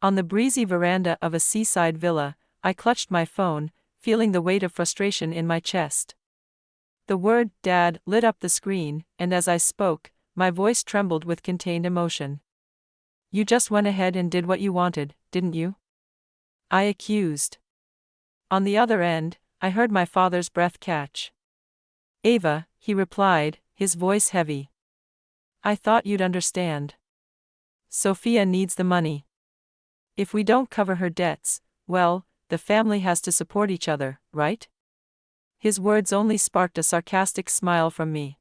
On the breezy veranda of a seaside villa, I clutched my phone, feeling the weight of frustration in my chest. The word "Dad" lit up the screen, and as I spoke, my voice trembled with contained emotion. "You just went ahead and did what you wanted, didn't you?" I accused. On the other end, I heard my father's breath catch. "Ava," he replied, his voice heavy. "I thought you'd understand. Sophia needs the money. If we don't cover her debts, well, the family has to support each other, right?" His words only sparked a sarcastic smile from me.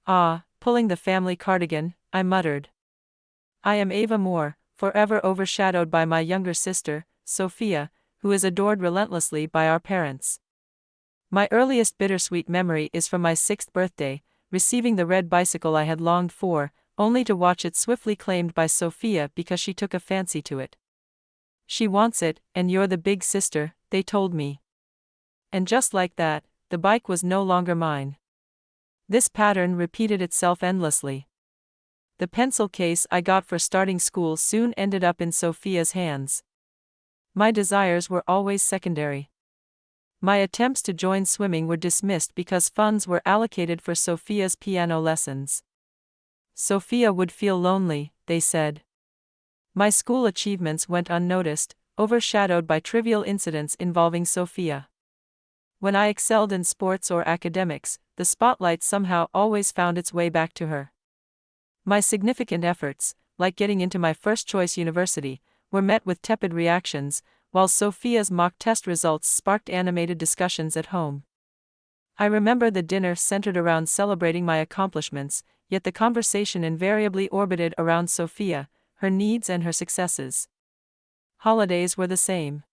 Pulling the family cardigan, I muttered. "I am Ava Moore, forever overshadowed by my younger sister, Sophia, who is adored relentlessly by our parents. My earliest bittersweet memory is from my 6th birthday, receiving the red bicycle I had longed for, only to watch it swiftly claimed by Sophia because she took a fancy to it. She wants it, and you're the big sister, they told me. And just like that, the bike was no longer mine. This pattern repeated itself endlessly. The pencil case I got for starting school soon ended up in Sophia's hands. My desires were always secondary. My attempts to join swimming were dismissed because funds were allocated for Sophia's piano lessons. Sophia would feel lonely, they said. My school achievements went unnoticed, overshadowed by trivial incidents involving Sophia. When I excelled in sports or academics, the spotlight somehow always found its way back to her. My significant efforts, like getting into my first-choice university, were met with tepid reactions, while Sophia's mock test results sparked animated discussions at home. I remember the dinner centered around celebrating my accomplishments, yet the conversation invariably orbited around Sophia, her needs and her successes. Holidays were the same.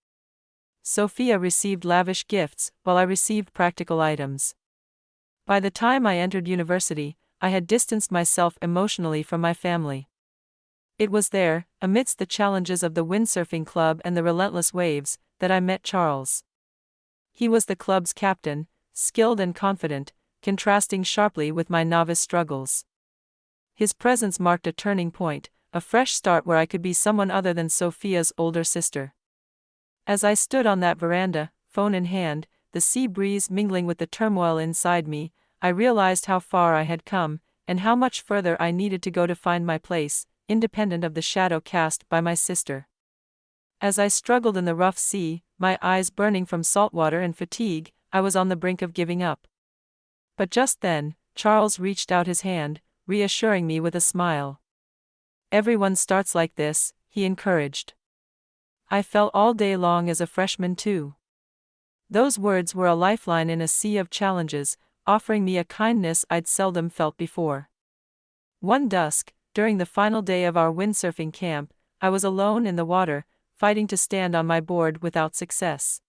Sophia received lavish gifts, while I received practical items. By the time I entered university, I had distanced myself emotionally from my family. It was there, amidst the challenges of the windsurfing club and the relentless waves, that I met Charles. He was the club's captain, skilled and confident, contrasting sharply with my novice struggles. His presence marked a turning point, a fresh start where I could be someone other than Sophia's older sister. As I stood on that veranda, phone in hand, the sea breeze mingling with the turmoil inside me, I realized how far I had come, and how much further I needed to go to find my place, independent of the shadow cast by my sister. As I struggled in the rough sea, my eyes burning from saltwater and fatigue, I was on the brink of giving up. But just then, Charles reached out his hand, reassuring me with a smile. "Everyone starts like this," he encouraged. I fell all day long as a freshman too. Those words were a lifeline in a sea of challenges, offering me a kindness I'd seldom felt before. One dusk, during the final day of our windsurfing camp, I was alone in the water, fighting to stand on my board without success.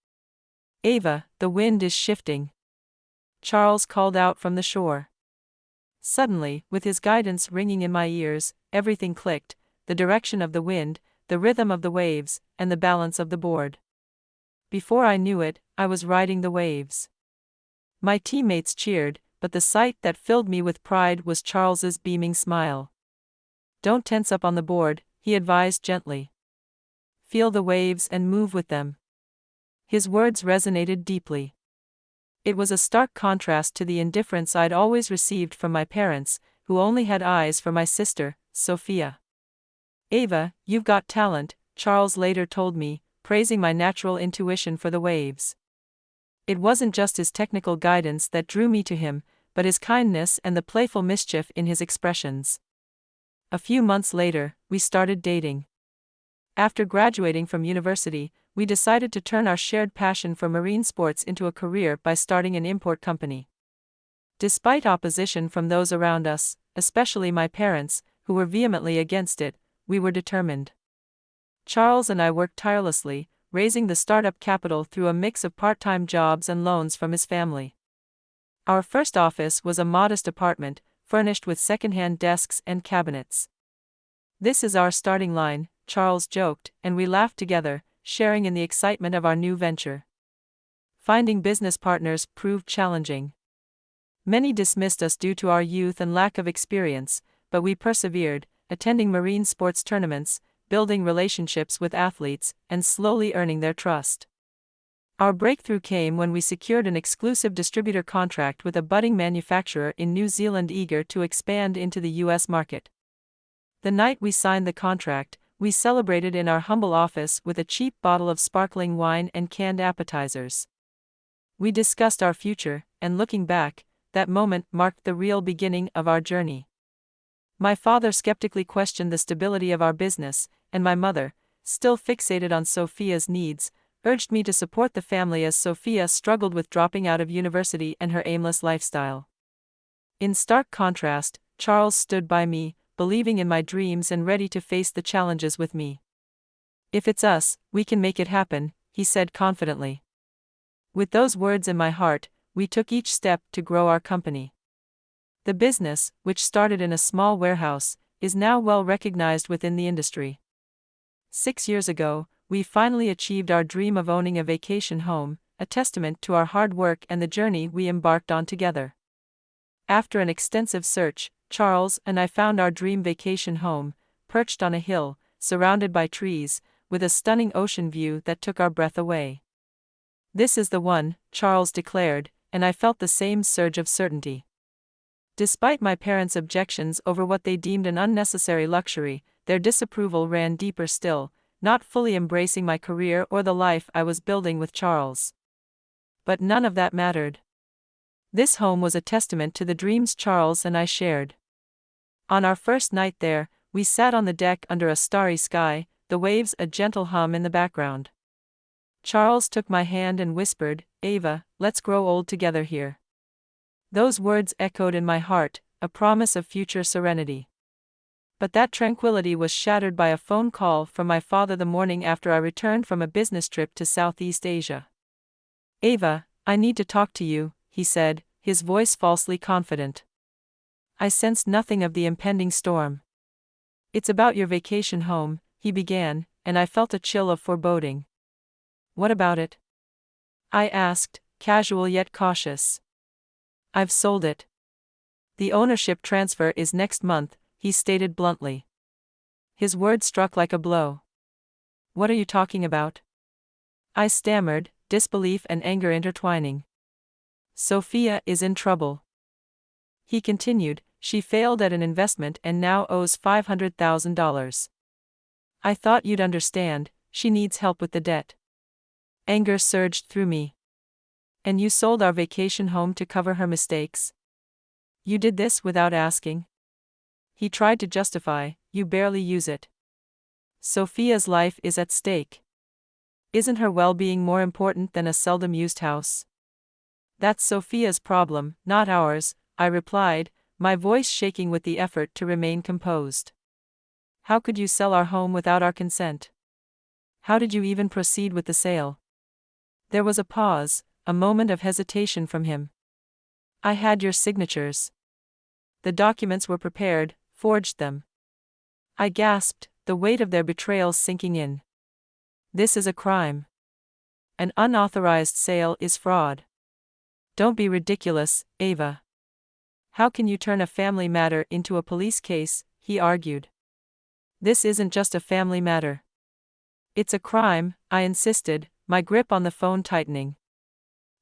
"Ava, the wind is shifting," Charles called out from the shore. Suddenly, with his guidance ringing in my ears, everything clicked: the direction of the wind, the rhythm of the waves, and the balance of the board. Before I knew it, I was riding the waves. My teammates cheered, but the sight that filled me with pride was Charles's beaming smile. "Don't tense up on the board," he advised gently. "Feel the waves and move with them." His words resonated deeply. It was a stark contrast to the indifference I'd always received from my parents, who only had eyes for my sister, Sophia. "Ava, you've got talent," Charles later told me, praising my natural intuition for the waves. It wasn't just his technical guidance that drew me to him, but his kindness and the playful mischief in his expressions. A few months later, we started dating. After graduating from university, we decided to turn our shared passion for marine sports into a career by starting an import company. Despite opposition from those around us, especially my parents, who were vehemently against it, we were determined. Charles and I worked tirelessly, raising the startup capital through a mix of part-time jobs and loans from his family. Our first office was a modest apartment, furnished with second-hand desks and cabinets. "This is our starting line," Charles joked, and we laughed together, sharing in the excitement of our new venture. Finding business partners proved challenging. Many dismissed us due to our youth and lack of experience, but we persevered, attending marine sports tournaments, building relationships with athletes, and slowly earning their trust. Our breakthrough came when we secured an exclusive distributor contract with a budding manufacturer in New Zealand eager to expand into the US market. The night we signed the contract, we celebrated in our humble office with a cheap bottle of sparkling wine and canned appetizers. We discussed our future, and looking back, that moment marked the real beginning of our journey. My father skeptically questioned the stability of our business, and my mother, still fixated on Sophia's needs, urged me to support the family as Sophia struggled with dropping out of university and her aimless lifestyle. In stark contrast, Charles stood by me, believing in my dreams and ready to face the challenges with me. "If it's us, we can make it happen," he said confidently. With those words in my heart, we took each step to grow our company. The business, which started in a small warehouse, is now well recognized within the industry. 6 years ago, we finally achieved our dream of owning a vacation home, a testament to our hard work and the journey we embarked on together. After an extensive search, Charles and I found our dream vacation home, perched on a hill, surrounded by trees, with a stunning ocean view that took our breath away. "This is the one," Charles declared, and I felt the same surge of certainty. Despite my parents' objections over what they deemed an unnecessary luxury, their disapproval ran deeper still, not fully embracing my career or the life I was building with Charles. But none of that mattered. This home was a testament to the dreams Charles and I shared. On our first night there, we sat on the deck under a starry sky, the waves a gentle hum in the background. Charles took my hand and whispered, "Ava, let's grow old together here." Those words echoed in my heart, a promise of future serenity. But that tranquility was shattered by a phone call from my father the morning after I returned from a business trip to Southeast Asia. "Ava, I need to talk to you," he said, his voice falsely confident. I sensed nothing of the impending storm. "It's about your vacation home," he began, and I felt a chill of foreboding. "What about it?" I asked, casual yet cautious. "I've sold it. The ownership transfer is next month," he stated bluntly. His words struck like a blow. "What are you talking about?" I stammered, disbelief and anger intertwining. "Sophia is in trouble." He continued, "She failed at an investment and now owes $500,000. I thought you'd understand, she needs help with the debt." Anger surged through me. "And you sold our vacation home to cover her mistakes? You did this without asking?" He tried to justify, "You barely use it. Sophia's life is at stake. Isn't her well-being more important than a seldom-used house?" "That's Sophia's problem, not ours," I replied, my voice shaking with the effort to remain composed. "How could you sell our home without our consent? How did you even proceed with the sale?" There was a pause, a moment of hesitation from him. "I had your signatures. The documents were prepared, forged them." I gasped, the weight of their betrayal sinking in. "This is a crime. An unauthorized sale is fraud." "Don't be ridiculous, Ava. How can you turn a family matter into a police case?" he argued. "This isn't just a family matter. It's a crime," I insisted, my grip on the phone tightening.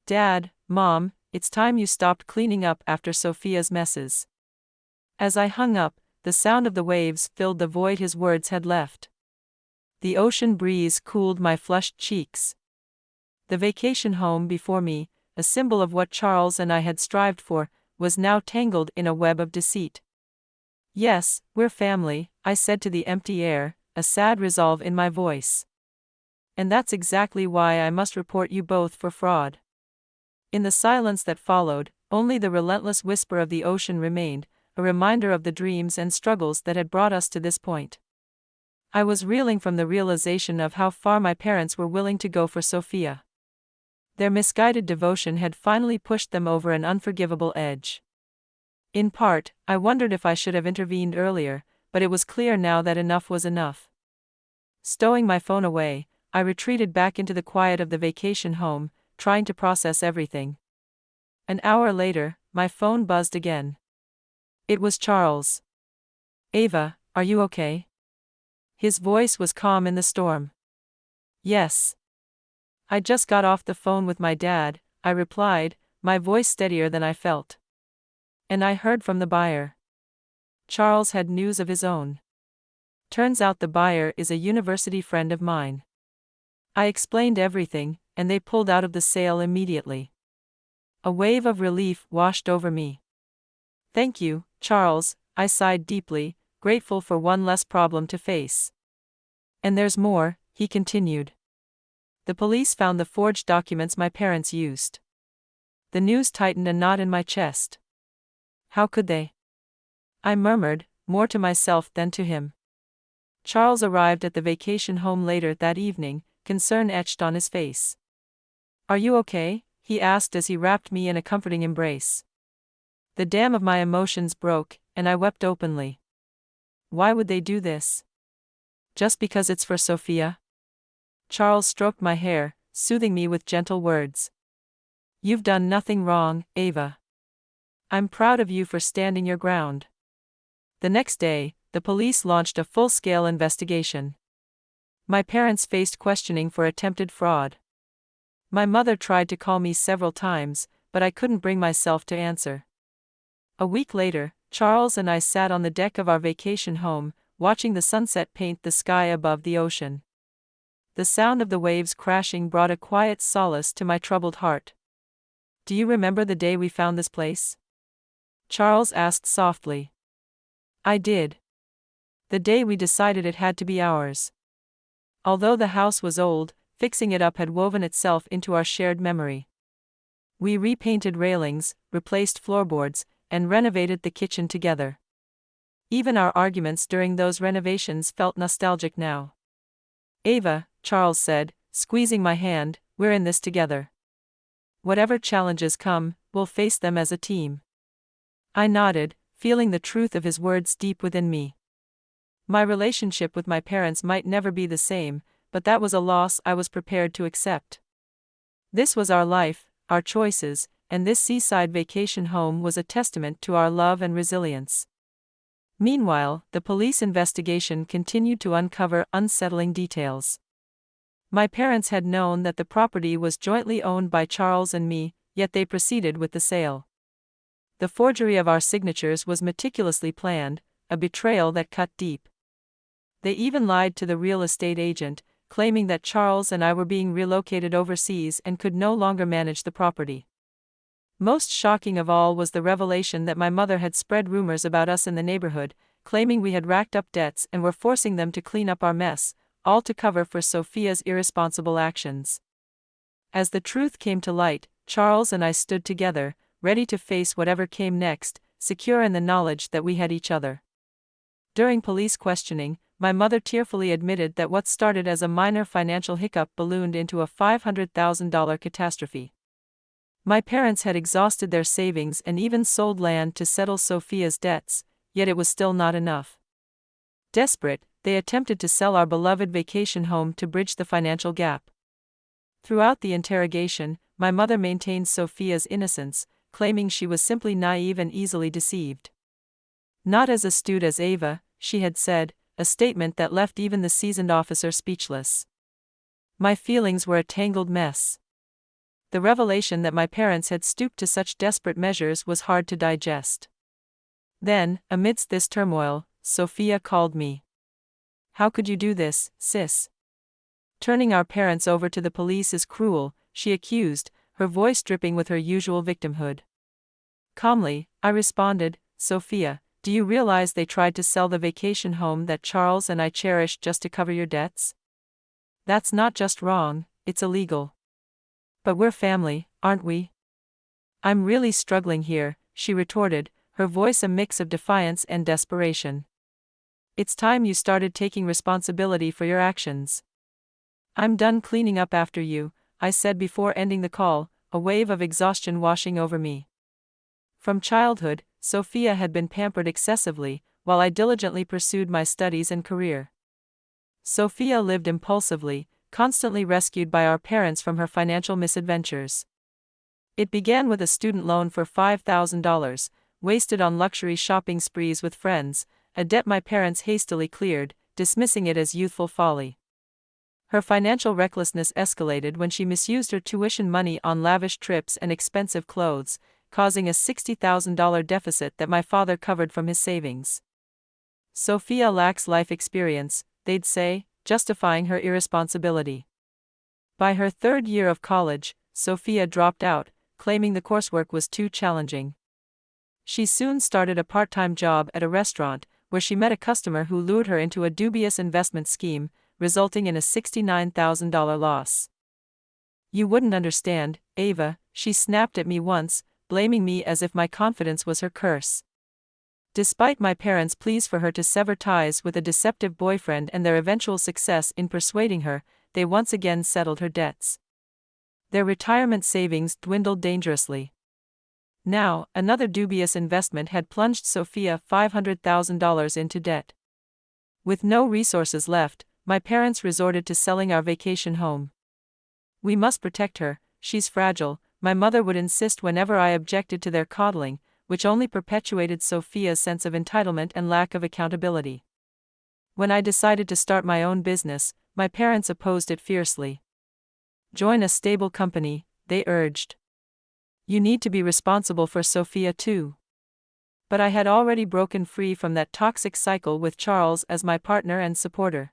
"Dad, Mom, it's time you stopped cleaning up after Sophia's messes." As I hung up, the sound of the waves filled the void his words had left. The ocean breeze cooled my flushed cheeks. The vacation home before me, a symbol of what Charles and I had strived for, was now tangled in a web of deceit. "Yes, we're family," I said to the empty air, a sad resolve in my voice. "And that's exactly why I must report you both for fraud." In the silence that followed, only the relentless whisper of the ocean remained, a reminder of the dreams and struggles that had brought us to this point. I was reeling from the realization of how far my parents were willing to go for Sophia. Their misguided devotion had finally pushed them over an unforgivable edge. In part, I wondered if I should have intervened earlier, but it was clear now that enough was enough. Stowing my phone away, I retreated back into the quiet of the vacation home, trying to process everything. An hour later, my phone buzzed again. It was Charles. "Ava, are you okay?" His voice was calm in the storm. Yes. I just got off the phone with my dad, I replied, my voice steadier than I felt. And I heard from the buyer. Charles had news of his own. Turns out the buyer is a university friend of mine. I explained everything, and they pulled out of the sale immediately. A wave of relief washed over me. Thank you, Charles, I sighed deeply, grateful for one less problem to face. And there's more, he continued. The police found the forged documents my parents used. The news tightened a knot in my chest. How could they? I murmured, more to myself than to him. Charles arrived at the vacation home later that evening, concern etched on his face. Are you okay? He asked as he wrapped me in a comforting embrace. The dam of my emotions broke, and I wept openly. Why would they do this? Just because it's for Sophia? Charles stroked my hair, soothing me with gentle words. You've done nothing wrong, Ava. I'm proud of you for standing your ground. The next day, the police launched a full-scale investigation. My parents faced questioning for attempted fraud. My mother tried to call me several times, but I couldn't bring myself to answer. A week later, Charles and I sat on the deck of our vacation home, watching the sunset paint the sky above the ocean. The sound of the waves crashing brought a quiet solace to my troubled heart. Do you remember the day we found this place? Charles asked softly. I did. The day we decided it had to be ours. Although the house was old, fixing it up had woven itself into our shared memory. We repainted railings, replaced floorboards, and renovated the kitchen together. Even our arguments during those renovations felt nostalgic now. Ava, Charles said, squeezing my hand, we're in this together. Whatever challenges come, we'll face them as a team. I nodded, feeling the truth of his words deep within me. My relationship with my parents might never be the same, but that was a loss I was prepared to accept. This was our life, our choices, and this seaside vacation home was a testament to our love and resilience. Meanwhile, the police investigation continued to uncover unsettling details. My parents had known that the property was jointly owned by Charles and me, yet they proceeded with the sale. The forgery of our signatures was meticulously planned, a betrayal that cut deep. They even lied to the real estate agent, claiming that Charles and I were being relocated overseas and could no longer manage the property. Most shocking of all was the revelation that my mother had spread rumors about us in the neighborhood, claiming we had racked up debts and were forcing them to clean up our mess, all to cover for Sophia's irresponsible actions. As the truth came to light, Charles and I stood together, ready to face whatever came next, secure in the knowledge that we had each other. During police questioning, my mother tearfully admitted that what started as a minor financial hiccup ballooned into a $500,000 catastrophe. My parents had exhausted their savings and even sold land to settle Sophia's debts, yet it was still not enough. Desperate, they attempted to sell our beloved vacation home to bridge the financial gap. Throughout the interrogation, my mother maintained Sophia's innocence, claiming she was simply naive and easily deceived. Not as astute as Ava, she had said, a statement that left even the seasoned officer speechless. My feelings were a tangled mess. The revelation that my parents had stooped to such desperate measures was hard to digest. Then, amidst this turmoil, Sophia called me. How could you do this, sis? Turning our parents over to the police is cruel, she accused, her voice dripping with her usual victimhood. Calmly, I responded, Sophia, do you realize they tried to sell the vacation home that Charles and I cherished just to cover your debts? That's not just wrong, it's illegal. But we're family, aren't we? I'm really struggling here, she retorted, her voice a mix of defiance and desperation. It's time you started taking responsibility for your actions. I'm done cleaning up after you, I said before ending the call, a wave of exhaustion washing over me. From childhood, Sophia had been pampered excessively, while I diligently pursued my studies and career. Sophia lived impulsively, constantly rescued by our parents from her financial misadventures. It began with a student loan for $5,000, wasted on luxury shopping sprees with friends, a debt my parents hastily cleared, dismissing it as youthful folly. Her financial recklessness escalated when she misused her tuition money on lavish trips and expensive clothes, causing a $60,000 deficit that my father covered from his savings. Sophia lacks life experience, they'd say, justifying her irresponsibility. By her third year of college, Sophia dropped out, claiming the coursework was too challenging. She soon started a part-time job at a restaurant, where she met a customer who lured her into a dubious investment scheme, resulting in a $69,000 loss. "You wouldn't understand, Ava," she snapped at me once, blaming me as if my confidence was her curse. Despite my parents' pleas for her to sever ties with a deceptive boyfriend and their eventual success in persuading her, they once again settled her debts. Their retirement savings dwindled dangerously. Now, another dubious investment had plunged Sophia $500,000 into debt. With no resources left, my parents resorted to selling our vacation home. "We must protect her, she's fragile," my mother would insist whenever I objected to their coddling, which only perpetuated Sophia's sense of entitlement and lack of accountability. When I decided to start my own business, my parents opposed it fiercely. "Join a stable company," they urged. "You need to be responsible for Sophia too." But I had already broken free from that toxic cycle with Charles as my partner and supporter.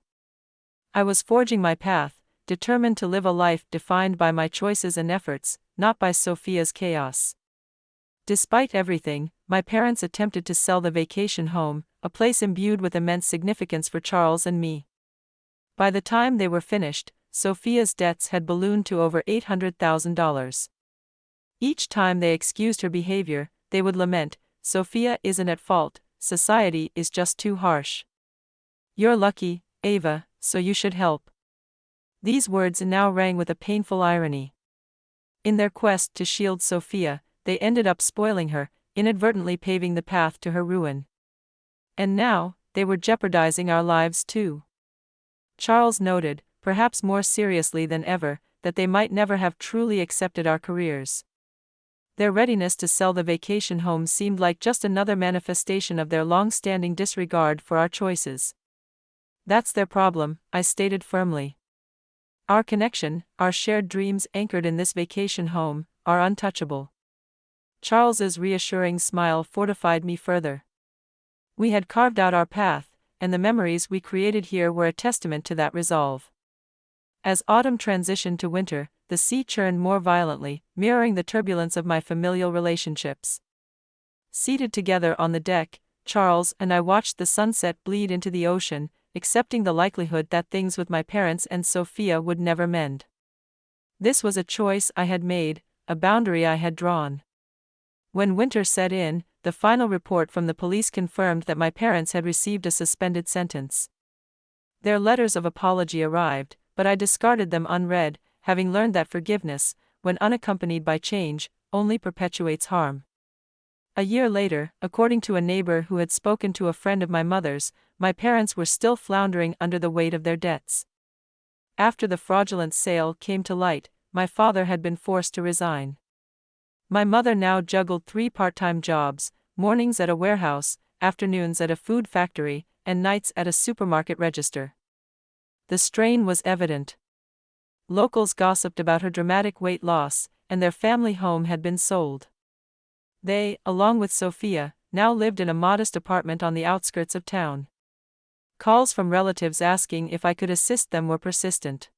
I was forging my path, determined to live a life defined by my choices and efforts, not by Sophia's chaos. Despite everything, my parents attempted to sell the vacation home, a place imbued with immense significance for Charles and me. By the time they were finished, Sophia's debts had ballooned to over $800,000. Each time they excused her behavior, they would lament, "Sophia isn't at fault, society is just too harsh. You're lucky, Ava, so you should help." These words now rang with a painful irony. In their quest to shield Sophia, they ended up spoiling her, inadvertently paving the path to her ruin. And now, they were jeopardizing our lives too. Charles noted, perhaps more seriously than ever, that they might never have truly accepted our careers. Their readiness to sell the vacation home seemed like just another manifestation of their long-standing disregard for our choices. "That's their problem," I stated firmly. "Our connection, our shared dreams anchored in this vacation home, are untouchable." Charles's reassuring smile fortified me further. We had carved out our path, and the memories we created here were a testament to that resolve. As autumn transitioned to winter, the sea churned more violently, mirroring the turbulence of my familial relationships. Seated together on the deck, Charles and I watched the sunset bleed into the ocean, accepting the likelihood that things with my parents and Sophia would never mend. This was a choice I had made, a boundary I had drawn. When winter set in, the final report from the police confirmed that my parents had received a suspended sentence. Their letters of apology arrived, but I discarded them unread, having learned that forgiveness, when unaccompanied by change, only perpetuates harm. A year later, according to a neighbor who had spoken to a friend of my mother's, my parents were still floundering under the weight of their debts. After the fraudulent sale came to light, my father had been forced to resign. My mother now juggled 3 part-time jobs, mornings at a warehouse, afternoons at a food factory, and nights at a supermarket register. The strain was evident. Locals gossiped about her dramatic weight loss, and their family home had been sold. They, along with Sophia, now lived in a modest apartment on the outskirts of town. Calls from relatives asking if I could assist them were persistent.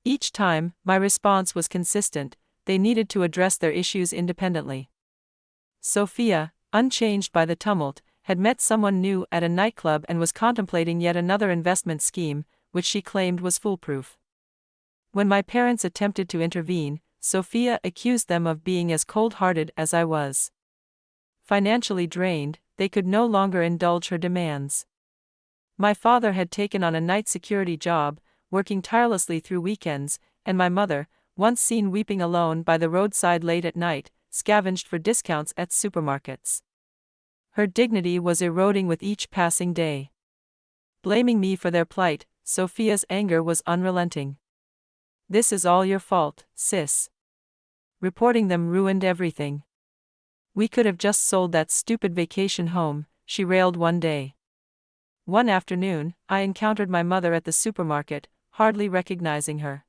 Each time, my response was consistent: they needed to address their issues independently. Sophia, unchanged by the tumult, had met someone new at a nightclub and was contemplating yet another investment scheme, which she claimed was foolproof. When my parents attempted to intervene, Sophia accused them of being as cold-hearted as I was. Financially drained, they could no longer indulge her demands. My father had taken on a night security job, working tirelessly through weekends, and my mother, once seen weeping alone by the roadside late at night, scavenged for discounts at supermarkets. Her dignity was eroding with each passing day. Blaming me for their plight, Sophia's anger was unrelenting. "This is all your fault, sis. Reporting them ruined everything. We could have just sold that stupid vacation home," she railed one day. One afternoon, I encountered my mother at the supermarket, hardly recognizing her.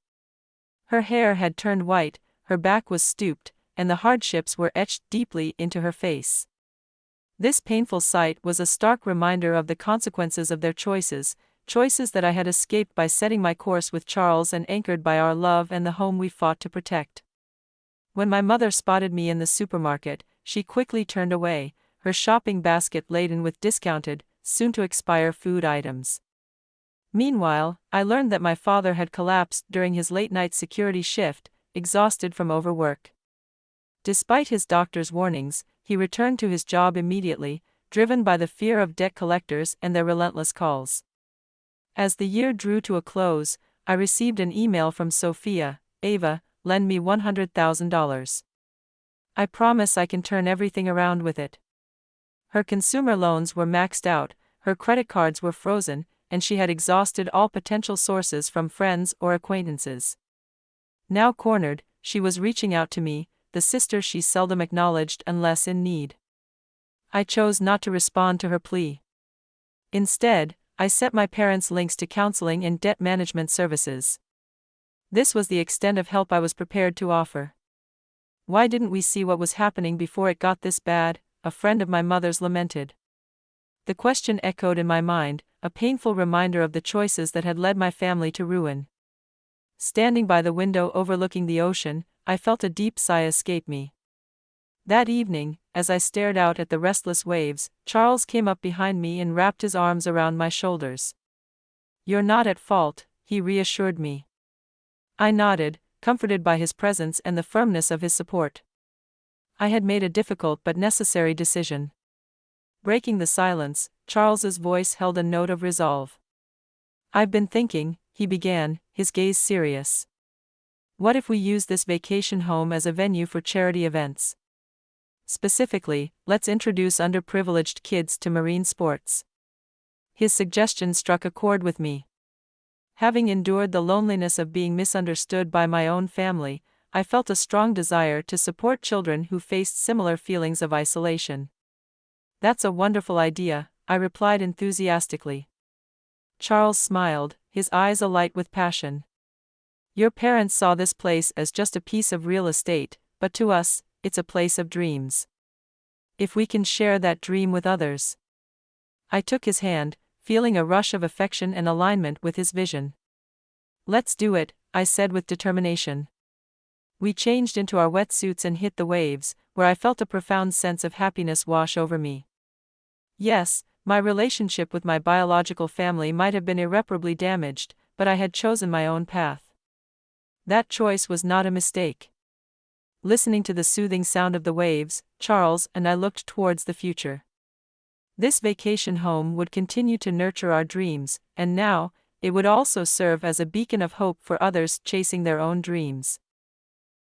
Her hair had turned white, her back was stooped, and the hardships were etched deeply into her face. This painful sight was a stark reminder of the consequences of their choices that I had escaped by setting my course with Charles and anchored by our love and the home we fought to protect. When my mother spotted me in the supermarket, she quickly turned away, her shopping basket laden with discounted, soon-to-expire food items. Meanwhile, I learned that my father had collapsed during his late-night security shift, exhausted from overwork. Despite his doctor's warnings, he returned to his job immediately, driven by the fear of debt collectors and their relentless calls. As the year drew to a close, I received an email from Sophia. "Ava, lend me $100,000. I promise I can turn everything around with it." Her consumer loans were maxed out, her credit cards were frozen, and she had exhausted all potential sources from friends or acquaintances. Now cornered, she was reaching out to me, the sister she seldom acknowledged unless in need. I chose not to respond to her plea. Instead, I sent my parents links to counseling and debt management services. This was the extent of help I was prepared to offer. "Why didn't we see what was happening before it got this bad?" a friend of my mother's lamented. The question echoed in my mind, a painful reminder of the choices that had led my family to ruin. Standing by the window overlooking the ocean, I felt a deep sigh escape me. That evening, as I stared out at the restless waves, Charles came up behind me and wrapped his arms around my shoulders. "You're not at fault," he reassured me. I nodded, comforted by his presence and the firmness of his support. I had made a difficult but necessary decision. Breaking the silence, Charles's voice held a note of resolve. "I've been thinking," he began, his gaze serious. "What if we use this vacation home as a venue for charity events? Specifically, let's introduce underprivileged kids to marine sports." His suggestion struck a chord with me. Having endured the loneliness of being misunderstood by my own family, I felt a strong desire to support children who faced similar feelings of isolation. "That's a wonderful idea," I replied enthusiastically. Charles smiled, his eyes alight with passion. "Your parents saw this place as just a piece of real estate, but to us, it's a place of dreams. If we can share that dream with others." I took his hand, feeling a rush of affection and alignment with his vision. "Let's do it," I said with determination. We changed into our wetsuits and hit the waves, where I felt a profound sense of happiness wash over me. Yes, my relationship with my biological family might have been irreparably damaged, but I had chosen my own path. That choice was not a mistake. Listening to the soothing sound of the waves, Charles and I looked towards the future. This vacation home would continue to nurture our dreams, and now, it would also serve as a beacon of hope for others chasing their own dreams.